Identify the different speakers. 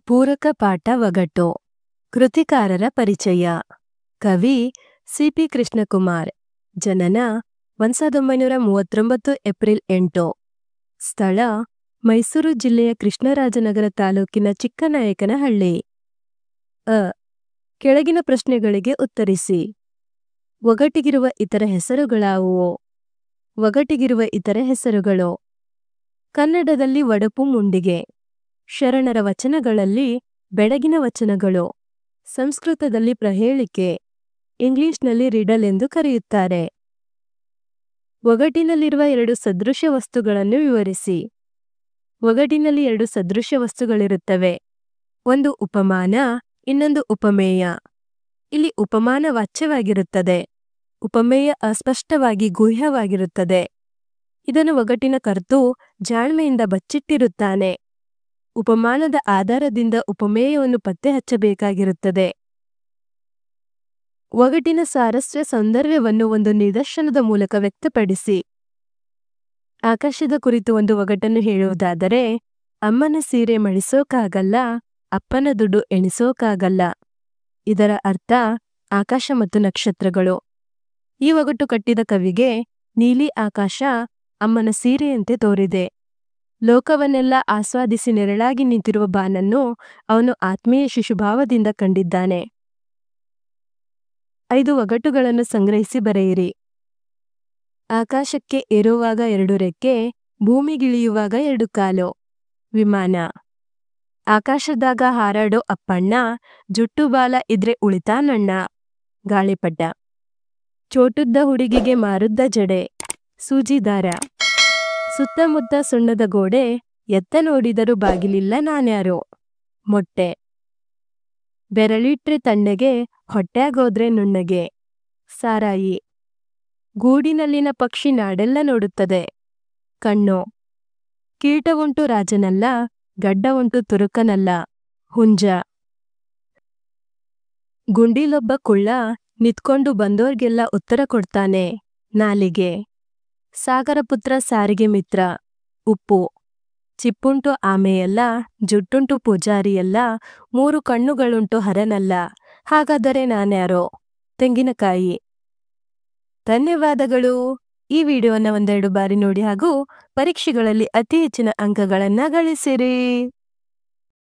Speaker 1: ಪೂರಕ ಪಾಠ ಒಗಟು. ಕೃತಿಕಾರರ ಪರಿಚಯ. ಕವಿ ಸಿ.ಪಿ. ಕೃಷ್ಣಕುಮಾರ್. ಜನನ 1939 ಏಪ್ರಿಲ್ 8. ಸ್ಥಳ ಮೈಸೂರು ಜಿಲ್ಲೆಯ ಕೃಷ್ಣರಾಜನಗರ ತಾಲೂಕಿನ ಚಿಕ್ಕನಾಯಕನಹಳ್ಳಿ. ಕೆಳಗಿನ ಪ್ರಶ್ನೆಗಳಿಗೆ ಉತ್ತರಿಸಿ. ಒಗಟಿಗಿರುವ ಇತರ ಹೆಸರುಗಳಾವುವು? ಒಗಟಿಗಿರುವ ಇತರ ಹೆಸರುಗಳು: ಕನ್ನಡದಲ್ಲಿ ಒಡಪು ಮುಂಡಿಗೆ, ಶರಣರ ವಚನಗಳಲ್ಲಿ ಬೆಡಗಿನ ವಚನಗಳು, ಸಂಸ್ಕೃತದಲ್ಲಿ ಪ್ರಹೇಳಿಕೆ, ಇಂಗ್ಲಿಷ್ನಲ್ಲಿ ರಿಡಲ್ ಎಂದು ಕರೆಯುತ್ತಾರೆ. ಒಗಟಿನಲ್ಲಿರುವ ಎರಡು ಸದೃಶ ವಸ್ತುಗಳನ್ನು ವಿವರಿಸಿ. ಒಗಟಿನಲ್ಲಿ ಎರಡು ಸದೃಶ ವಸ್ತುಗಳಿರುತ್ತವೆ. ಒಂದು ಉಪಮಾನ, ಇನ್ನೊಂದು ಉಪಮೇಯ. ಇಲ್ಲಿ ಉಪಮಾನ ವಾಚ್ಯವಾಗಿರುತ್ತದೆ, ಉಪಮೇಯ ಅಸ್ಪಷ್ಟವಾಗಿ ಗುಹ್ಯವಾಗಿರುತ್ತದೆ. ಇದನ್ನು ಒಗಟಿನ ಕರ್ತೃ ಜಾಣ್ಮೆಯಿಂದ ಬಚ್ಚಿಟ್ಟಿರುತ್ತಾನೆ. ಉಪಮಾನದ ಆಧಾರದಿಂದ ಉಪಮೇಯವನ್ನು ಪತ್ತೆ ಹಚ್ಚಬೇಕಾಗಿರುತ್ತದೆ. ಒಗಟಿನ ಸಾರಸ್ಯ ಸೌಂದರ್ಯವನ್ನು ಒಂದು ನಿದರ್ಶನದ ಮೂಲಕ ವ್ಯಕ್ತಪಡಿಸಿ. ಆಕಾಶದ ಕುರಿತು ಒಂದು ಒಗಟನ್ನು ಹೇಳುವುದಾದರೆ, ಅಮ್ಮನ ಸೀರೆ ಮಡಿಸೋಕಾಗಲ್ಲ, ಅಪ್ಪನ ದುಡ್ಡು ಎಣಿಸೋಕಾಗಲ್ಲ. ಇದರ ಅರ್ಥ ಆಕಾಶ ಮತ್ತು ನಕ್ಷತ್ರಗಳು. ಈ ಒಗಟು ಕಟ್ಟಿದ ಕವಿಗೆ ನೀಲಿ ಆಕಾಶ ಅಮ್ಮನ ಸೀರೆಯಂತೆ ತೋರಿದೆ. ಲೋಕವನ್ನೆಲ್ಲ ಆಸ್ವಾದಿಸಿ ನೆರಳಾಗಿ ನಿಂತಿರುವ ಬಾನನ್ನು ಅವನು ಆತ್ಮೀಯ ಶಿಶುಭಾವದಿಂದ ಕಂಡಿದ್ದಾನೆ. 5 ಒಗಟುಗಳನ್ನು ಸಂಗ್ರಹಿಸಿ ಬರೆಯಿರಿ. ಆಕಾಶಕ್ಕೆ ಏರುವಾಗ 2 ರೆಕ್ಕೆ, ಭೂಮಿಗಿಳಿಯುವಾಗ 2 ಕಾಲು. ವಿಮಾನ. ಆಕಾಶದಾಗ ಹಾರಾಡೋ ಅಪ್ಪಣ್ಣ, ಜುಟ್ಟು ಬಾಲ ಇದ್ರೆ ಉಳಿತಾನಣ್ಣ. ಗಾಳಿಪಟ. ಚೋಟುದ್ದ ಹುಡುಗಿಗೆ ಮಾರುದ್ದ ಜಡೆ, ಸೂಜಿ ದಾರ. ಸುತ್ತಮುತ್ತ ಸುಣ್ಣದ ಗೋಡೆ, ಎತ್ತ ನೋಡಿದರೂ ಬಾಗಿಲಿಲ್ಲ ನಾನ್ಯಾರೋ. ಮೊಟ್ಟೆ. ಬೆರಳಿಟ್ರೆ ತಣ್ಣಗೆ, ಹೊಟ್ಯಾಗೋದ್ರೆ ನುಣ್ಣಗೆ. ಸಾರಾಯಿ. ಗೂಡಿನಲ್ಲಿನ ಪಕ್ಷಿ ನಾಡೆಲ್ಲ ನೋಡುತ್ತದೆ. ಕಣ್ಣು. ಕೀಟ ಉಂಟು ರಾಜನಲ್ಲ, ಗಡ್ಡ ಉಂಟು ತುರುಕನಲ್ಲ. ಹುಂಜ. ಗುಂಡಿಲೊಬ್ಬ ಕುಳ್ಳ, ನಿತ್ಕೊಂಡು ಬಂದೋರ್ಗೆಲ್ಲ ಉತ್ತರ ಕೊಡ್ತಾನೆ. ನಾಲಿಗೆ. ಸಾಗರಪುತ್ರ ಸಾರಿಗೆ ಮಿತ್ರ. ಉಪ್ಪು. ಚಿಪ್ಪುಂಟು ಆಮೆಯಲ್ಲ, ಜುಟ್ಟುಂಟು ಪೂಜಾರಿಯಲ್ಲ, 3 ಕಣ್ಣುಗಳುಂಟು ಹರನಲ್ಲ. ಹಾಗಾದರೆ ನಾನ್ಯಾರೋ? ತೆಂಗಿನಕಾಯಿ. ಧನ್ಯವಾದಗಳು. ಈ ವಿಡಿಯೋನ ಒಂದೆರಡು ಬಾರಿ ನೋಡಿ ಹಾಗೂ ಪರೀಕ್ಷೆಗಳಲ್ಲಿ ಅತಿ ಹೆಚ್ಚಿನ ಅಂಕಗಳನ್ನು ಗಳಿಸಿರಿ.